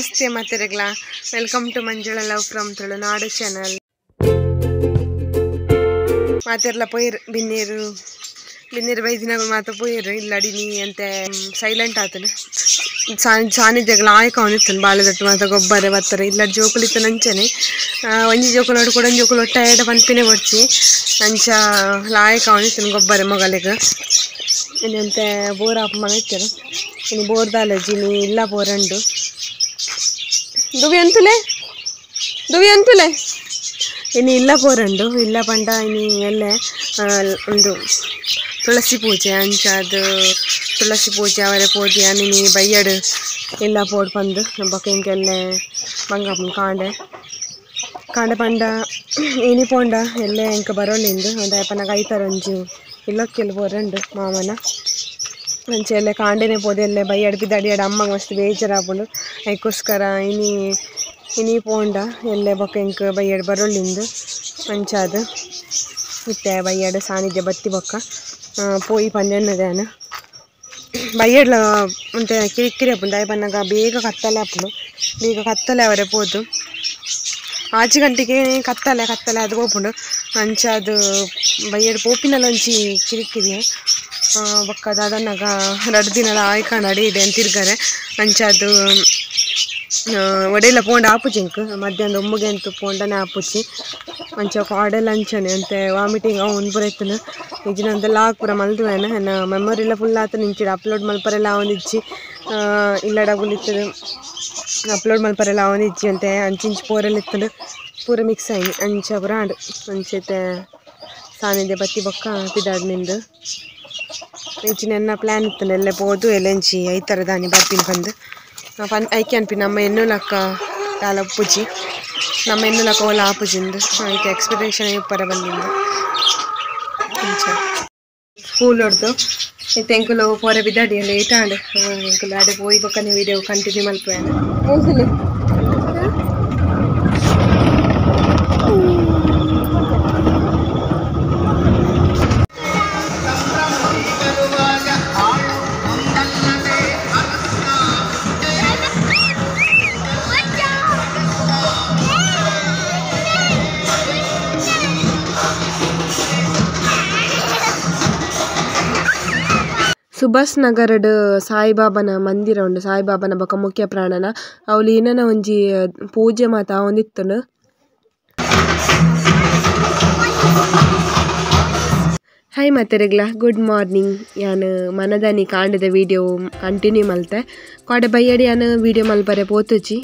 ನಮಸ್ತೆ ಮಾತೆರೆಗ್ಲ welcome to Manjula love from Tulunadu channel ಮಾತೆರ್ಲ ಪೋಯಿರ್ ಬಿನ್ನೀರು ಬೈದಿನಾಗ ಮಾತ ಪೋಯಿರು ಇಲ್ಲಡಿನಿ ಅಂತ ಸೈಲೆಂಟ್ ಆತನು ಸಾನಿಧ್ಯಗಳು ಆಯ್ಕ ಅವನಿತ್ತನು ಬಾಳೆದಟ್ಟು ಮಾತ ಗೊಬ್ಬರ ಬತ್ತಾರೆ ಇಲ್ಲ ಜೋಕುಲು ಇತ್ತು ನಂಚನೆ ಒಂಜಿ ಜೋಕುಲು ಹೊಡು ಕೂಡ ಜೋಕುಲು ಒಟ್ಟಾಯಡ ಪನ್ಪಿನೇ ಕೊಡ್ಚಿ ಅಂಚ ಲಾಯಕ ಅವನಿತ್ತನು ಗೊಬ್ಬರ ಮೊಗಲಿಗೆ ಇನ್ನಂತೆ ಬೋರ್ ಆಪ ಮನ ಇತ್ತರು ಇನ್ನು ಬೋರ್ ದಾಲಜಿ ನೀ ಇಲ್ಲ ಬೋರಂಡು ದುವಿ ಅಂತುಲೆ ಇನ್ನು ಇಲ್ಲ ಬೋರಂಡು ಇಲ್ಲ ಪಂಡ ಇನ್ನು ಎಲ್ಲೆ ಒಂದು ತುಳಸಿ ಪೂಜೆ ಅಂಚ ಅದು ತುಳಸಿ ಪೂಜೆ ಅವರ ಪೂಜೆ ನೀ ಬಯ್ಯಡು ಇಲ್ಲ ಪೋಡ್ ಬಂದು ಬೊಕ್ಕ ಇಂಕೆಲ್ಲೆ ಬಂಗಪ್ಪನ ಕಾಂಡೆ ಪಂಡ ಏನಿ ಪೋಂಡ ಎಲ್ಲೆ ಇಂಕ ಬರೋಳಿಂದು ಒಂದು ಅಪ್ಪನಾಗ ಐತಾರಂಜಿ ಇಲ್ಲೊಕ್ಕೆಲ್ಲ ಬೋರಂಡು ಮಾಮನ ಅಂಚೆ ಎಲ್ಲ ಕಾಂಡೆನೆ ಪೋದೆ ಎಲ್ಲ ಬಯ್ಯಡು ಬಿದ್ದಾಡಿಯಾಡು ಅಮ್ಮಂಗೆ ಮಸ್ತ್ ಬೇಜಾರಾಪುಂಡು ಅದಕ್ಕೋಸ್ಕರ ಇನಿ ಪೋಂಡ ಎಲ್ಲೆ ಬೊಕ್ಕ ಇಂಕ ಬಯ್ಯಡು ಬರೋಳಿಂದು ಅಂಚಾದ ಇತ್ತೆ ಬಯ್ಯಡು ಸಾನಿಧ್ಯ ಬತ್ತಿ ಬೊಕ್ಕ ಪೋಯಿ ಪಂದೆನ್ನದೇನು ಬಯ್ಯಡ್ಲ ಅಂತ ಕಿರಿಕಿರಿ ಆಪುಂಡು ದಾಯ ಪನ್ನಾಗ ಬೇಗ ಕತ್ತಲೆ ಅವರೇ ಪೋದು ಆಚೆ ಗಂಟೆಗೆ ಕತ್ತಲೆ ಅದು ಹೋಗ್ಪುಂಡು ಅಂಚ ಅದು ಬಯ್ಯಡು ಪೋಪಿನಲ್ಲ ಒಂಚಿ ಕಿರಿಕಿರಿ ಬೊಕ್ಕ ದಾದನ್ನಾಗ 2 ದಿನ ಆಯ್ಕೊಂಡು ಅಡಿಯಿದೆ ಅಂತ ತಿರ್ಗಾರೆ ಅಂಚ ಅದು ಒಡೆಲ್ಲ ಪೋಂಡ ಆಪುಜಿಂಕ್ ಮಧ್ಯಾಹ್ನ ಒಮ್ಮಗೆ ಅಂತೂ ಪೋಂಡನೇ ಆಪುಜಿ ಅಂಚ ಕಾಡೆಲ್ಲ ಅಂಚನೆ ಅಂತೆ ವಾಮಿಟಿಂಗ್ ಒಂದು ಪೂರ ಇತ್ತು ಇಜಿನಂತೆಲ್ಲ ಪೂರ ಮಲ್ದುವೇನ ನನ್ನ ಮೆಮೊರಿಲ್ಲ ಫುಲ್ ಆತ ನಿಂಚಿಡು ಅಪ್ಲೋಡ್ ಮಲ್ಪರೆಲ್ಲ ಅವನಿಜ್ಜಿ ಇಲ್ಲ ಡಬಲ್ ಇತ್ತದು ಅಪ್ಲೋಡ್ ಮಲ್ಪರೆಲ್ಲ ಅವನಿಜ್ಜಿ ಅಂತೆ ಅಂಚಿಂಚು ಪೋರೆಲ್ಲ ಇತ್ತದು ಪೂರ ಮಿಕ್ಸ್ ಆಯ್ನಿ ಅಂಚ ಪೂರ ಆಡು ಅಂಚೈತೆ ಸಾನಿದೆ ಬತ್ತಿ ಬೊಕ್ಕ ಪಿದಾಡು ನಿಂದು ಇಂಚಿನ ಎನ್ನ ಪ್ಲ್ಯಾನ್ ಇತ್ತು ಎಲ್ಲೇ ಪೋದು ಎಲ್ಲೆಂಚಿ ಐತರ ದಾನಿ ಬರ್ತೀನಿ ಬಂದು ಐಕೆ ಅನ್ಪಿ ನಮ್ಮ ಎನ್ನುಲಕ್ಕ ತಾಲ ಉಪ್ಪುಜಿ ನಮ್ಮ ಎನ್ನುಲಕ್ಕ ಓಲ ಆಪುಜಿಂದು ಐಕೆ ಎಕ್ಸ್ಪೆಕ್ಟೇಷನ್ ಉಪ್ಪರ ಬಂದಿಂದು ಸ್ಕೂಲ್ ಹೊಡೆದು ಇತ್ತು ಎಂಕುಲು ಪೋರೆ ಬಿದ್ದಾಡಿ ಎಲ್ಲ ಇಟ್ಟಾಂಡು ಎಂಕುಲು ಅಡೆ ಪೋಯಿ ಬೊಕ್ಕನೆ ವೀಡಿಯೋ ಕಂಟಿನ್ಯೂ ಮಲ್ಪೇನು ಸುಭಾಷ್ ನಗರಡ್ ಸಾಯಿಬಾಬನ ಮಂದಿರ ಉಂಡು ಸಾಯಿಬಾಬನ ಬೊಕ ಮುಖ್ಯ ಪ್ರಾಣನ ಅವಳು ಏನನ ಒಂಜಿ ಪೂಜೆ ಮಾತ ಅವನಿತ್ತನು ಹಾಯ್ ಮಾತೆರೆಗ್ಲ ಗುಡ್ ಮಾರ್ನಿಂಗ್ ಯಾನ್ ಮನದಾನಿ ಕಾಂಡದ ವಿಡಿಯೋ ಕಂಟಿನ್ಯೂ ಮಲ್ತೆ ಕಾಡೆ ಬಯ್ಯಡಿ ಯಾನ್ ವಿಡಿಯೋ ಮಲ್ಪರೆ ಪೋತುಜಿ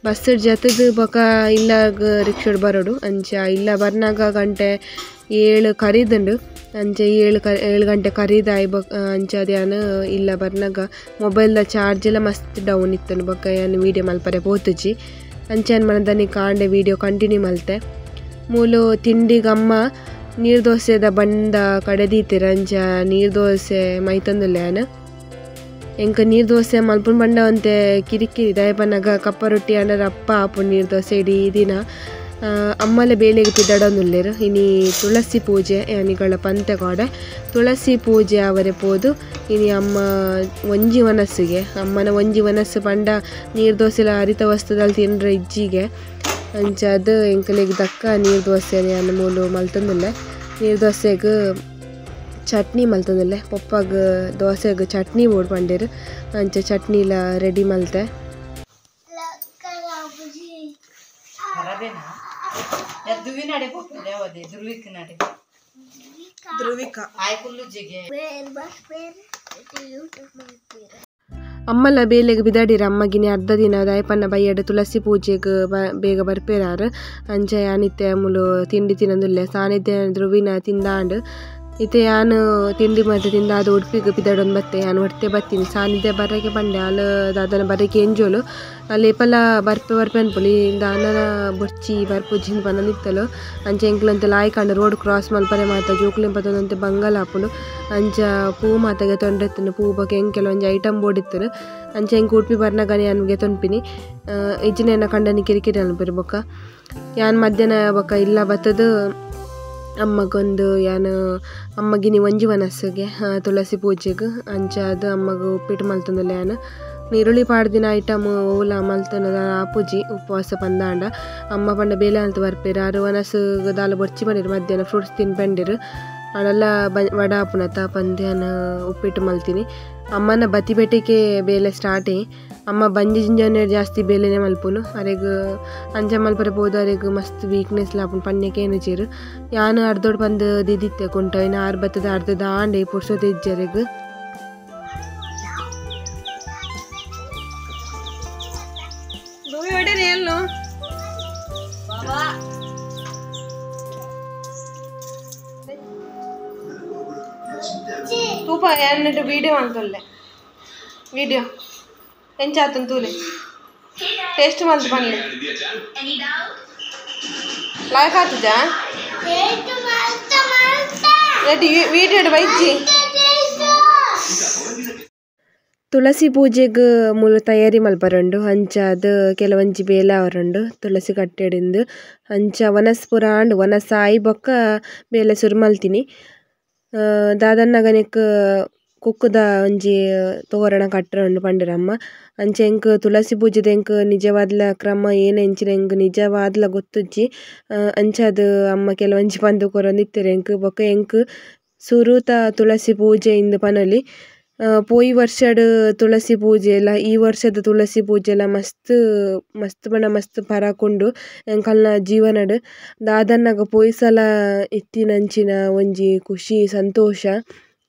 ಬಸ್ ಜತದು ಬೊಕ ಇಲ್ಲಾಗ ರಿಕ್ಷಾಡ್ ಬರೋಡು ಅಂಚ ಇಲ್ಲ ಬರ್ನಾಗ ಗಂಟೆ 7 ಕರೀದುಂಡು ಅಂಚೆ 7 ಗಂಟೆ ಕರೀದಾಯಿ ಅಂಚ ಅದು ಯಾನು ಇಲ್ಲ ಬರ್ನಾಗ ಮೊಬೈಲ್ದ ಚಾರ್ಜ್ ಎಲ್ಲ ಮಸ್ತ್ ಡೌನ್ ಇತ್ತನು ಬೊಕ್ಕ ಯಾನು ವೀಡಿಯೋ ಮಲ್ಪರೆ ಪೋತುಜಿ ಅಂಚೆನ್ ಮನದಾನಿ ಕಾಂಡೆ ವೀಡಿಯೋ ಕಂಟಿನ್ಯೂ ಮಲ್ತೆ ಮೂಲು ತಿಂಡಿಗಮ್ಮ ನೀರು ದೋಸೆದ ಬಂಡ ಕಡೆದೀತಿರ ಅಂಚ ನೀರು ದೋಸೆ ಮೈತಂದುಲ್ಲೆ ಯಾನು ಎಂಕ ನೀರು ದೋಸೆ ಮಲ್ಪುನ್ ಬಂಡ ಅಂತೆ ಕಿರಿಕಿರಿ ದಯಪನಾಗ ಕಪ್ಪ ರೊಟ್ಟಿ ಅಂಡರ ಅಪ್ಪ ಆಪುಂಡು ನೀರು ದೋಸೆ ಇಡೀ ದಿನ ಅಮ್ಮಲೆ ಬೇಲೆಗೆ ಪಿದಾಡೊಂದುಲ್ಲೆರು ಇನಿ ತುಳಸಿ ಪೂಜೆ ಯಾನಿಗಳ ಪಂತೆ ಕಾಡೆ ತುಳಸಿ ಪೂಜೆ ಅವರೇ ಪೋದು ಇನಿ ಅಮ್ಮ ಒಂಜಿ ವನಸ್ಸಿಗೆ ಅಮ್ಮನ ಒಂಜಿ ವನಸ್ಸು ಪಂಡ ನೀರು ದೋಸೆಲ ಹರಿತ ವಸ್ತುದಲ್ಲಿ ತಿನ್ರ ಇಜ್ಜಿಗೆ ಅಂಚ ಅದು ಎಂಕಲಿಗೆ ದಕ್ಕ ನೀರು ದೋಸೆ ಯಾನು ಮೂಲು ಮಲ್ತಂದುಲ್ಲೆ ನೀರು ದೋಸೆಗೆ ಚಟ್ನಿ ಮಲ್ತಂದುಲ್ಲೆ ಪಪ್ಪಾಗ ದೋಸೆಗೆ ಚಟ್ನಿ ಓಡ್ ಪಂಡೇರು ಅಂಚ ಚಟ್ನಿಲ ರೆಡಿ ಮಲ್ತೆ ಅಮ್ಮಲ ಬೇಲೆಗೆ ಬಿದಾಡಿರ ಅಮ್ಮಗಿನಿ ಅರ್ಧ ದಿನ ದಯಪನ್ನ ಬಯ್ಯಡು ತುಳಸಿ ಪೂಜೆಗೆ ಬೇಗ ಬರ್ಪೇರಾರು ಅಂಚ ಯಾನಿತ್ತೆ ಮುಲು ತಿಂಡಿ ತಿನ್ನದುಲ್ಲೆ ಸಾನಿಧ್ಯ ಧ್ರುವಿನ ತಿಂದಾಂಡು ಇತ್ತೆ ಯಾನು ತಿಂಡಿ ಮತ್ತೆ ತಿಂದಾದ ಉಡುಪಿಗೆ ಬಿದ್ದಾಡೊಂದು ಬತ್ತೆ ಯಾನು ಹೊಟ್ಟೆ ಬತ್ತೀನಿ ಸಾನಿಧ್ಯ ಬರಕ್ಕೆ ಬಂಡೆ ಅಲ್ಲ ದಾದನ ಬರಕ್ಕೆ ಎಂಜೋಲು ಲೇಪಲ ಬರ್ಪೆ ಅನ್ಪೊಲಿ ದಾನನ ಬೊಚ್ಚಿ ಬರ್ಪುಜ್ಜಿನ ಬಂದಿತ್ತಲು ಅಂಚೆ ಎಂಕ್ಲಂತೆ ಲಾಯ್ಕಂಡು ರೋಡ್ ಕ್ರಾಸ್ ಮಲ್ಪರೆ ಮಾತ ಜೋಕ್ಲಿಂಪತ್ತೊಂದಂತೆ ಬಂಗಲ್ ಹಾಪುಂಡು ಅಂಚ ಪೂ ಮಾತಗೆ ತೊಂಡೆತ್ತನು ಪೂ ಬಗ್ಗೆ ಎಂಕೆಲ ಒಂಜಿ ಐಟಮ್ ಬೋರ್ಡ್ ಇತ್ತನು ಅಂಚೆ ಎಂಕ್ ಉಡುಪಿ ಬರ್ನಾಗನಿ ಯಾನ್ಗೆ ತೊಂಪಿನಿ ಇಜ್ಜಿನ ಕಂಡನಿ ಕಿರಿಕಿರಿ ಅನ್ಪಿರಿ ಬೊಕ್ಕ ಯಾನ್ ಮಧ್ಯಾಹ್ನ ಬೊಕ್ಕ ಇಲ್ಲ ಬತ್ತದು ಅಮ್ಮಗೊಂದು ಯಾನು ಅಮ್ಮಗಿನಿ ಒಂಜಿ ವನಸ್ಸಿಗೆ ತುಳಸಿ ಪೂಜೆಗೆ ಅಂಚ ಅದು ಅಮ್ಮಗ ಉಪ್ಪಿಟ್ಟು ಮಲ್ತಂದುಲ್ಲೆ ಯಾನು ನೀರುಳ್ಳಿ ಪಾಡ್ದಿನ ಐಟಮ್ ಓಲ ಮಲ್ತನದ ಆಪುಜಿ ಉಪವಾಸ ಪಂದಾಂಡ ಅಮ್ಮ ಪಂಡ ಬೇಲೆ ಅಂತ ಬರ್ಪೇರು ಆರು ವನಸ್ ದಾಲ ಬೊರ್ಚಿ ಬಂದಿರು ಮಧ್ಯಾಹ್ನ ಫ್ರೂಟ್ಸ್ ತಿನ್ಪಂಡಿರು ಅಡೆಲ್ಲ ವಡ ಆಪುನತ ಪಂದ್ಯಾನ ಉಪ್ಪಿಟ್ಟು ಮಲ್ತೀನಿ ಅಮ್ಮನ ಬತ್ತಿ ಬೆಟ್ಟಿಗೆ ಬೇಲೆ ಸ್ಟಾರ್ಟೇ ಅಮ್ಮ ಬಂಜಿ ಜಿಂಜನೆ ಜಾಸ್ತಿ ಬೇಲೆನೆ ಮಲ್ಪುನು ಅರೆಗ್ ಅಂಜ ಮಲ್ಪರೆ ಹೋದ ಅರೆಗ್ ಮಸ್ತ್ ವೀಕ್ನೆಸ್ ಲಾಪುನು ಪನ್ಯಕ್ಕೆ ಏನಚೇರು ಯಾನು ಅರ್ಧೋಡ್ ಬಂದು ದಿದಿತ್ತೆ ಕುಂಟ ಇನ್ನು ಆರು ಬತ್ತದ ಅರ್ಧ ದಾಂಡೆ ಪುರ್ಸೋದು ಇಜ್ಜರೆಗ್ ತೂಪ ಎನ್ನಿಟ್ಟು ವೀಡಿಯೋ ಅಂತೊಲ್ಲೆ ವೀಡಿಯೋ ಎಂಚಾತನ್ ತೂಲೆ ಟೇಸ್ಟ್ ಮಲ್ತು ಬನ್ನಿ ಲೈಕ್ ಆಗ್ತದಾ ವೀಡಿಯೋ ಬೈಜಿ ತುಳಸಿ ಪೂಜೆಗೆ ಮೂಲ ತಯಾರಿ ಮಲ್ಪರಂಡು ಅಂಚ ಅದು ಕೆಲವಂಜಿ ಬೇಲ ಅವರಂಡು ತುಳಸಿ ಕಟ್ಟೆಡಿಂದು ಅಂಚ ವನಸ್ ಪುರಾಂಡು ವನಸ್ ಆಯಿ ಬೊಕ್ಕ ಬೇಲೆ ಸುರು ಮಲ್ತೀನಿ ದಾದನ್ನಗನೆಕ್ ಕುಕ್ಕುದ ಒಂಜಿ ತೋರಣ ಕಟ್ಟರಂಡು ಪಂಡಿರಮ್ಮ ಅಂಚ ಎಂಕ್ ತುಳಸಿ ಪೂಜೆದ ಎಂಕ್ ನಿಜವಾದ್ಲ ಕ್ರಮ ಏನು ಎಂಚಿನ ಎಂಕ್ ನಿಜವಾದ್ಲ ಗೊತ್ತುಜ್ಜಿ ಅಂಚ ಅದು ಅಮ್ಮ ಕೆಲವಂಜಿ ಪಂದು ಕೊರೊಂದಿತ್ತೆರ್ ಎಂಕ್ ಬೊಕ್ಕ ಎಂಕ್ ಸುರುತ ತುಳಸಿ ಪೂಜೆ ಇಂದು ಪನೊಲಿ ಪೋಯಿ ವರ್ಷಡ್ ತುಳಸಿ ಪೂಜೆ ಎಲ್ಲ ಈ ವರ್ಷದ ತುಳಸಿ ಪೂಜೆ ಎಲ್ಲ ಮಸ್ತ್ ಮಸ್ತ್ ಬಣ್ಣ ಮಸ್ತ್ ಪರಾಕುಂಡು ಎಂಕಲ್ನ ಜೀವನಡ್ ದಾದನ್ನಗ ಪೋಯಿ ಸಲ ಇತ್ತಿನಂಚಿನ ಒಂಜಿ ಖುಷಿ ಸಂತೋಷ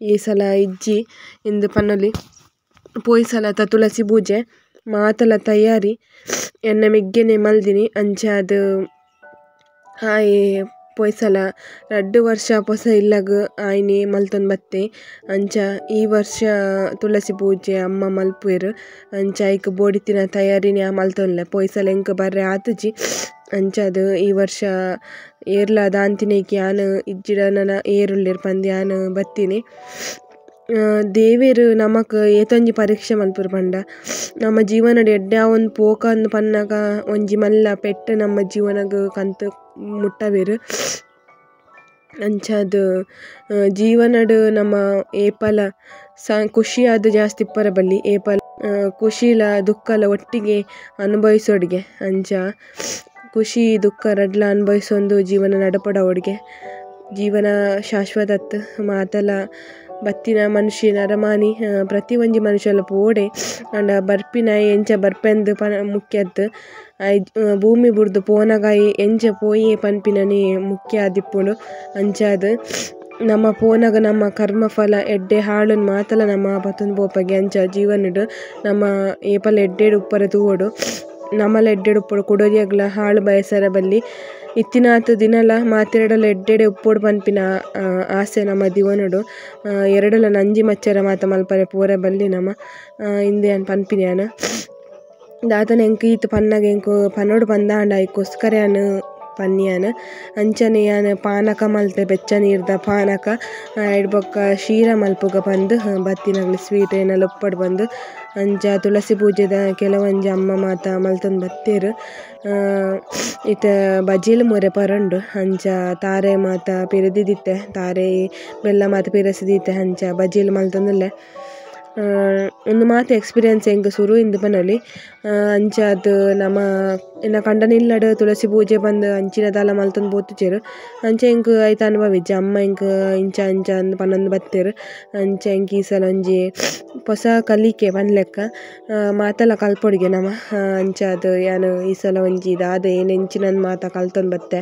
ಈ ಸಲ ಇಜ್ಜಿ ಇಂದು ಪನ್ನೊಲಿ ಪೋಯಿ ಸಲತ ತುಳಸಿ ಪೂಜೆ ಮಾತಲ ತಯಾರಿ ಎನ್ನ ಮೆಗ್ಗೆನೆ ಮಲ್ದಿನಿ ಅಂಚ ಅದು ಹಾಯ್ ಪೋಯಿ ಸಲ 2 ವರ್ಷ ಪೊಸ ಇಲ್ಲಗ್ ಆಯ್ನೆ ಮಲ್ತೊಂದು ಬತ್ತೆ ಅಂಚ ಈ ವರ್ಷ ತುಳಸಿ ಪೂಜೆ ಅಮ್ಮ ಮಲ್ಪುವೆರು ಅಂಚ ಐಕ್ ಬೋಡಿತ್ತಿನ ತಯಾರಿನ ಮಲ್ತೊನ್ಲೆ ಪೋಯಿ ಸಲ ಎಂಕ್ ಬರ್ರೆ ಆತುಜಿ ಅಂಚ ಅದು ಈ ವರ್ಷ ಏರ್ಲ ದಾಂತಿನೇಕಿ ಯಾನು ಇಜ್ಜಿಡನನ ಏರುಳ್ಳಿರ್ ಪಂದ್ ಯಾನು ಬತ್ತೀನಿ ದೇವೇರು ನಮಕ್ ಏತೊಂಜಿ ಪರೀಕ್ಷೆ ಮಲ್ಪುರು ಪಂಡ ನಮ್ಮ ಜೀವನಡ್ ಎಡ್ಡೆ ಒಂದು ಪೋಕ ಅಂದ್ ಪನ್ನಗ ಒಂಜಿ ಮಲ್ಲ ಪೆಟ್ಟು ನಮ್ಮ ಜೀವನಗ್ ಕಂತು ಮುಟ್ಟವೆರು ಅಂಚ ಅದು ಜೀವನಡ್ ನಮ್ಮ ಏಪಲ ಖುಷಿಯಾದ ಜಾಸ್ತಿ ಇಪ್ಪರ ಬಲ್ಲಿ ಏಪಲ ಖುಷಿಲ ದುಃಖಲ ಒಟ್ಟಿಗೆ ಅನುಭವಿಸೋಡ್ಗೆ ಅಂಚ ಖುಷಿ ದುಃಖ ರಡ್ಲ ಅನುಭವಿಸೊಂದು ಜೀವನ ನಡಪಡವಡ್ಗೆ ಜೀವನ ಶಾಶ್ವತತ್ ಮಾತಲ ಬತ್ತಿನ ಮನುಷ್ಯನ ಅರಮಾನಿ ಪ್ರತಿ ಒಂಜಿ ಮನುಷ್ಯಲ ಪೋಡೆ ಅಂಡ ಬರ್ಪಿನ ಎಂಚ ಬರ್ಪೆಂದು ಮುಖ್ಯದ್ದು ಭೂಮಿ ಬುಡ್ದು ಪೋನಗಾಯಿ ಎಂಚ ಪೋಯೆ ಪನ್ಪಿನನೆ ಮುಖ್ಯ ಆದಿಪ್ಪುಂಡು ಅಂಚಾದ್ ನಮ್ಮ ಪೋನಗ ನಮ್ಮ ಕರ್ಮಫಲ ಎಡ್ಡೆ ಹಾಳುನ್ ಮಾತಲ ನಮ್ಮ ಪತ್ತೊಂದು ಪೋಪಗೆ ಅಂಚ ಜೀವನಡ್ ನಮ್ಮ ಏಪಲ ಎಡ್ಡೆಡು ಉಪ್ಪರ ತೂವಡು ನಮ್ಮಲ ಎಡ್ಡೆಡು ಉಪ್ಪಡು ಕುಡೋರಿಯಗ್ಲ ಹಾಳು ಬಯಸರ ಬಲ್ಲಿ ಇತ್ತಿನಾತ್ ದಿನಲ ಮಾತೆರಡಲ ಎಡ್ಡೆಡೆ ಉಪ್ಪೋಡು ಪನ್ಪಿನ ಆಸೆ ನಮ್ಮ ದಿವನಡು ಎರಡಲ ನಂಜಿ ಮಚ್ಚರ ಮಾತ ಮಲ್ಪರೆ ಪೂರ ಬಲ್ಲಿ ನಮ್ಮ ಇಂದೆ ಅನ್ ಪನ್ಪಿನ್ಯಾನ ದಾತನ ಎಂಕ್ ಈತ್ ಪನ್ನಗ ಎಂಕ್ ಪನ್ನೋಡು ಪಂದಾಂಡ ಐಕೋಸ್ಕರ ಯಾನು ಪನ್ಯಾನ ಅಂಚನೆ ಯಾನು ಪಾನಕ ಮಲ್ತೆ ಬೆಚ್ಚ ನೀರ್ದ ಪಾನಕ ಎಡ್ಬೊಕ್ಕ ಶೀರ ಮಲ್ಪುಗ ಬಂದು ಬತ್ತಿನಗ್ಲು ಸ್ವೀಟ್ ಏನೆಲ್ಲ ಉಪ್ಪಡು ಬಂದು ಅಂಚ ತುಳಸಿ ಪೂಜೆದ ಕೆಲವೊಂಜಿ ಅಮ್ಮ ಮಾತ ಮಲ್ತೊಂದು ಬತ್ತೇರು ಇತ್ತ ಬಜೀಲ್ ಮೊರೆ ಪರಂಡು ಅಂಚ ತಾರೆ ಮಾತ ಪಿರದಿದಿತ್ತೆ ತಾರೆ ಬೆಲ್ಲ ಮಾತ ಪಿರಸಿದಿತ್ತೆ ಅಂಚ ಬಜೀಲ್ ಮಲ್ತೊಂದುಲ್ಲೆ ಒಂದು ಮಾತು ಎಕ್ಸ್ಪೀರಿಯನ್ಸ್ ಹೆಂಗೆ ಶುರು ಇಂದು ಪನೊಲಿ ಅಂಚ ಅದು ನಮ್ಮ ಇನ್ನು ಕಂಡನಿಲ್ಲಡ್ ತುಳಸಿ ಪೂಜೆ ಬಂದು ಅಂಚಿನ ದಾಲ ಮಲ್ತೊಂದು ಬೋತುಚೇರು ಅಂಚ ಎಂಕ್ ಐತ ಅನುಭವಿಜ್ಜ ಅಮ್ಮ ಎಂಕ್ ಇಂಚ ಅಂಚ ಅಂದ್ ಪನ್ನೊಂದು ಬತ್ತೇರು ಅಂಚ ಎಂಕ್ ಈ ಸಲ ಒಂಜಿ ಹೊಸ ಕಲಿಕೆ ಪನ್ಲೆಕ್ಕ ಮಾತೆಲ್ಲ ಕಲ್ಪೊಡಿಗೆ ನಮ್ಮ ಅಂಚ ಅದು ಯಾನು ಈ ಸಲ ಒಂಜಿ ಇದಾದ ಏನು ಎಂಚಿನಂದು ಮಾತ ಕಲ್ತೊಂದು ಬತ್ತೆ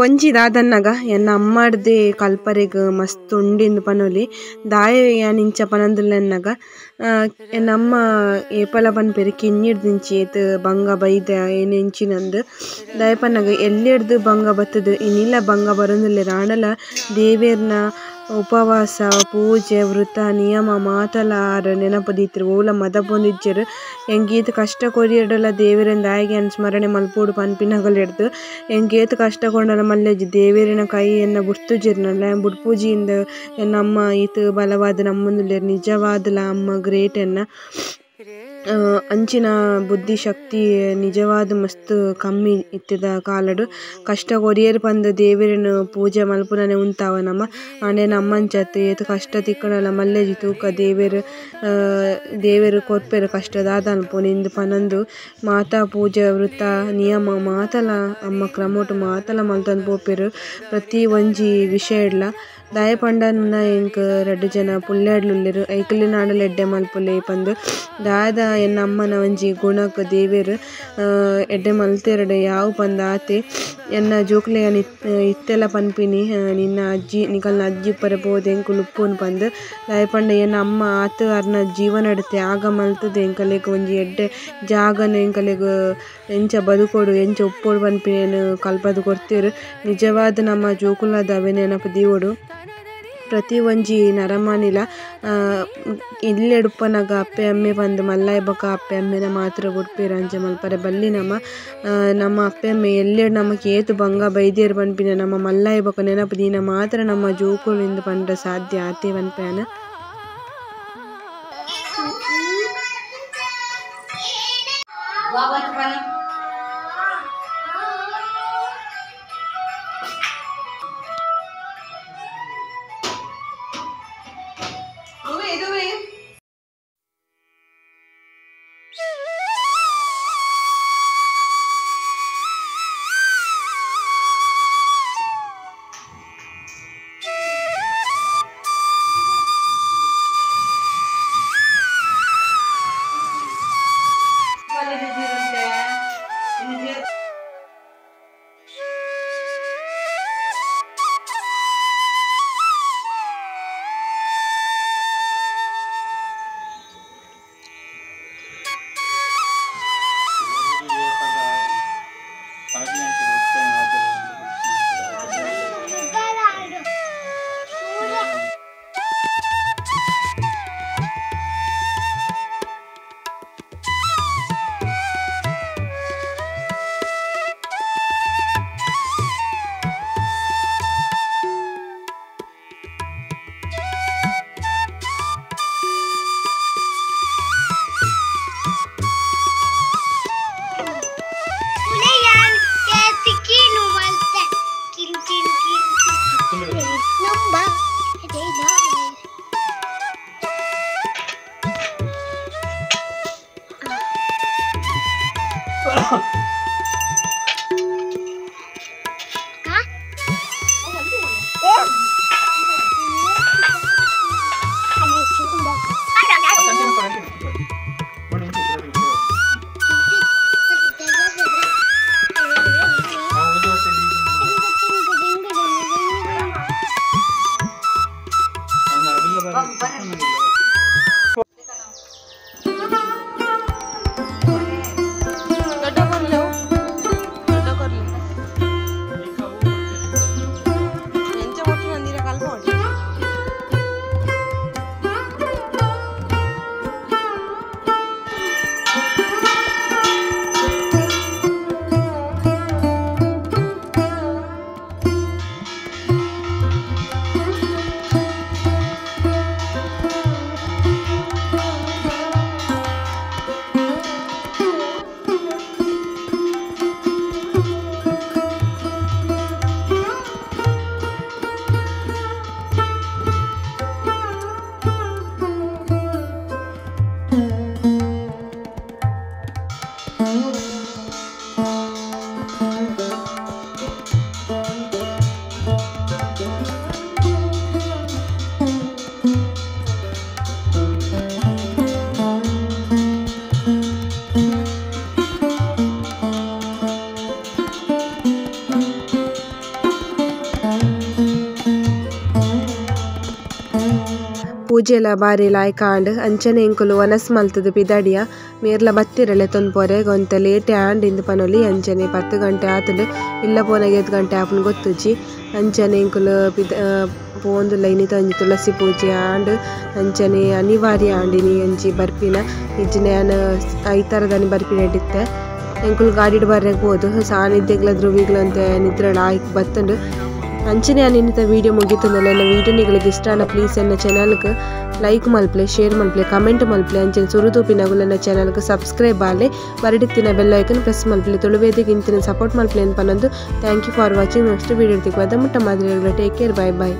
ಒಂಜಿ ದಾದನ್ನಗ ಎನ್ನ ಅಮ್ಮಡ್ದೆ ಕಲ್ಪರೆಗ್ ಮಸ್ತ್ ಉಂಡಿಂದು ಪನೊಲಿ ದಾಯ ಯಾನ್ ಇಂಚ ಪನಂದುಲ್ಲೆನ್ನಗ ನಮ್ಮ ಏಪಲ ಪನ್ಪೆರ್ ಕಿನ್ನಿಡ್ದಿಂಚಿ ಏತ್ ಬಂಗ ಬೈದ ಏನೆಂಚಿನಂದ್ ದಾಯಪನ್ನಗ ಎಲ್ಲಿಡ್ದು ಬಂಗ ಬತ್ತುದು ಇನ್ನಿಲ್ಲ ಬಂಗ ಬರೊಂದುಲ್ಲೆರ್ ಆಂಡಲ ದೇವೆರ್ನ ಉಪವಾಸ ಪೂಜೆ ವೃತ ನಿಯಮ ಮಾತಲ ಆರ್ ನೆನಪು ದೀತೆರ್ ಓಲ ಮದ ಪೊಂದಿಜ್ಜೆರ್ ಎಂಗೇತ್ ಕಷ್ಟ ಕೊರಿಯಡಲ ದೇವೆರೆನ್ ದಾಯೆಗೆ ಸ್ಮರಣೆ ಮಲ್ಪೊಡು ಪನ್ಪಿನಗಲೆಡ್ದು ಎಂಗೇತ್ ಕಷ್ಟ ಕೊಂಡಲ ಮಲ್ಲೆಜ್ಜಿ ದೇವೆರಿನ ಕೈ ಎನ್ನ ಬುಡ್ತುಜೆರ್ನಲ ಬುಡ್ಪುಜಿಂದ ಎನ್ನ ಅಮ್ಮ ಈತ್ ಬಲವಾದ್ ನಮ್ಮೊಂದುಲ್ಲೆರ್ ನಿಜವಾದ್ಲ ಅಮ್ಮ ಗ್ರೇಟ್ ಎನ್ನ ಅಂಚಿನ ಬುದ್ಧಿ ಶಕ್ತಿ ನಿಜವಾದ ಮಸ್ತ್ ಕಮ್ಮಿ ಇತ್ತಿದ ಕಾಲಡ್ ಕಷ್ಟ ಕೊರಿಯರ್ ಪಂದ್ ದೇವೆರೆನ್ ಪೂಜೆ ಮಲ್ಪುನನೆ ಉಂತಾವ ನಮ ಆಂಡೆ ನಮ್ಮಂಚತ್ ಏತ್ ಕಷ್ಟ ತಿಕ್ಕುಂಡಲ ಮಲ್ಲೆಜಿ ತೂಕ ದೇವೆರ್ ಕೊರ್ಪೆರ್ ಕಷ್ಟ ದಾದನ್ಪುನ ಇಂದ್ ಪನಂದು ಮಾತಾ ಪೂಜೆ ವೃತ ನಿಯಮ ಮಾತಲ ಅಮ್ಮ ಕ್ರಮೋಟು ಮಾತಲ ಮಲ್ತೊಂದು ಪೋಪೆರ್ ಪ್ರತಿ ಒಂಜಿ ವಿಷಯಡ್ಲ ದಾಯ ಪಂಡನ ಎಂಕ್ 2 ಜನ ಪುಲ್ಲೆಡ್ಲುಲ್ಲೆರ್ ಐಕುಲಿನ ಆಂಡಲ ಎಡ್ಡೆ ಮಲ್ಪೊಲಿ ಪಂದ್ ದಾದ ಎನ್ನ ಅಮ್ಮನ ಒಂಜಿ ಗುಣಕ್ ದೇವೆರ್ ಎಡ್ಡೆ ಮಲ್ತೆರಡ್ ಯಾವ್ ಪಂದ್ ಆತೆ ಎನ್ನ ಜೋಕ್ಲೆನ ಇತ್ತೆಲ ಪನ್ಪಿನಿ ನಿನ್ನ ಅಜ್ಜಿ ನಿಕಲ್ನ ಅಜ್ಜಿ ಇಪ್ಪರೆ ಪೋದು ಎಂಕುಲು ಉಪ್ಪುನ್ ಪಂದ್ ದಾಯ ಪಂಡ ಎನ್ನ ಅಮ್ಮ ಆತ್ ಅರ್ನ ಜೀವನಡ್ ತ್ಯಾಗ ಮಲ್ತುದು ಎಂಕಲೆಗ್ ಒಂಜಿ ಎಡ್ಡೆ ಜಾಗನ್ ಎಂಕಲೆಗ್ ಎಂಚ ಬದುಕೊಡು ಎಂಚ ಉಪ್ಪೊಡು ಪನ್ಪಿನ ಕಲ್ಪದ್ ಕೊರ್ತೆರ್ ನಿಜವಾದ ನಮ್ಮ ಜೋಕುಲದ ಅವೆ ನೆನಪು ದೀವೊಡು ಪ್ರತಿ ಒಂಜಿ ನರಮಾನಿಲ ಇಲ್ಲೆಡುಪ್ಪನಗ ಅಪ್ಪೆ ಅಮ್ಮೆ ಪಂದ್ ಮಲ್ಲಾಯಿ ಬೊಕ ಅಪ್ಪೆ ಅಮ್ಮೆನ ಮಾತ್ರ ಕೊಡ್ಪೆರ್ ಅಂಚ ಮಲ್ಪರೆ ಬಲ್ಲಿ ನಮ್ಮ ಅಪ್ಪೆ ಅಮ್ಮೆ ಎಲ್ಲೆಡು ನಮಕ್ ಏತು ಬಂಗ ಬೈದೆರ್ ಪನ್ಪಿನ ನಮ್ಮ ಮಲ್ಲಾಯಿ ಬೊಕ ನೆನಪು ದೀನ ಮಾತ್ರ ನಮ್ಮ ಜೋಕುಲು ಪಂಡ ಸಾಧ್ಯ ಆತೆ ಪನ್ಪೆನ. ಪೂಜೆಲ ಬಾರಿ ಲಾಯ್ಕ ಆಂಡ್ ಅಂಚನೆ ಎಂಕುಲು ವನಸ್ ಮಲ್ತದ ಪಿದಾಡಿಯ ಮೇರ್ಲ ಬತ್ತಿರಲೆ ತೊಂದ್ಪೊರೆ ಗೊಂತ ಲೇಟ್ ಆಂಡ್ ಇಂದು ಪನೊಲಿ ಅಂಚನೆ 10 ಗಂಟೆ ಆತುಂಡು ಇಲ್ಲ ಪೋನಾಗ 7 ಗಂಟೆ ಆಪುಂಡು ಗೊತ್ತುಜಿ ಅಂಚನೆ ಎಂಕುಲು ಪೋಂದುಲ್ಲ ಇನ್ನಿತ ಒಂಜಿ ತುಳಸಿ ಪೂಜೆ ಆಂಡ್ ಅಂಚನೆ ಅನಿವಾರ್ಯ ಆಂಡಿನಿ ಒಂಜಿ ಬರ್ಪಿನ ಇಜ್ಜಿನ ಯಾನು ಐತರದನಿ ಬರ್ಪಿನ ಇಟ್ಟಿತ್ತೆ ಎಂಕುಲು ಗಾಡಿಡ್ ಬರ್ರೆಗ್ ಪೋದು ಸಾನಿದ್ದೆಗ್ಲ ಧ್ರುವಿಗ್ಲಂತೆ ನಿದ್ರೆಲ ಆಯ್ಕೆ ಬತ್ತುಂಡು ಅಂಚನೆ ನಾನು ಇನ್ನಿತ ವೀಡಿಯೋ ಮುಗಿತಂದಲ್ಲ ನನ್ನ ವೀಡಿಯೋ ನಿಗಳಿಗೆ ಇಷ್ಟ ಆನ ಪ್ಲೀಸ್ ನನ್ನ ಚಾನಲ್ಗೆ ಲೈಕ್ ಮಲ್ಪ್ಲೆ ಶೇರ್ ಮಲ್ಪ್ಲೆ ಕಮೆಂಟ್ ಮಲ್ಪ್ಲೆ ಅಂಚನೆ ಸುರುತೂಪಿನಾಗು ನನ್ನ ಚಾನಲ್ಗೆ ಸಬ್ಸ್ಕ್ರೈಬ್ ಆಲೆ ಬರಡಿತ್ತಿನ ಬೆಲ್ ಐಕನ್ ಪ್ರೆಸ್ ಮಲ್ಪ್ಲೆ ತುಳುವೇದಿಗೆ ಇಂತಿನ ಸಪೋರ್ಟ್ ಮಲ್ಪ್ಲೆ ಅಂತ ಪನ್ನೊಂದು thank you for watching next video ಇರ್ತಿಕ್ವಾದ ಮುಟ್ಟ ಮಾದರಿ ಟೇಕ್ ಕೇರ್ ಬೈ ಬೈ.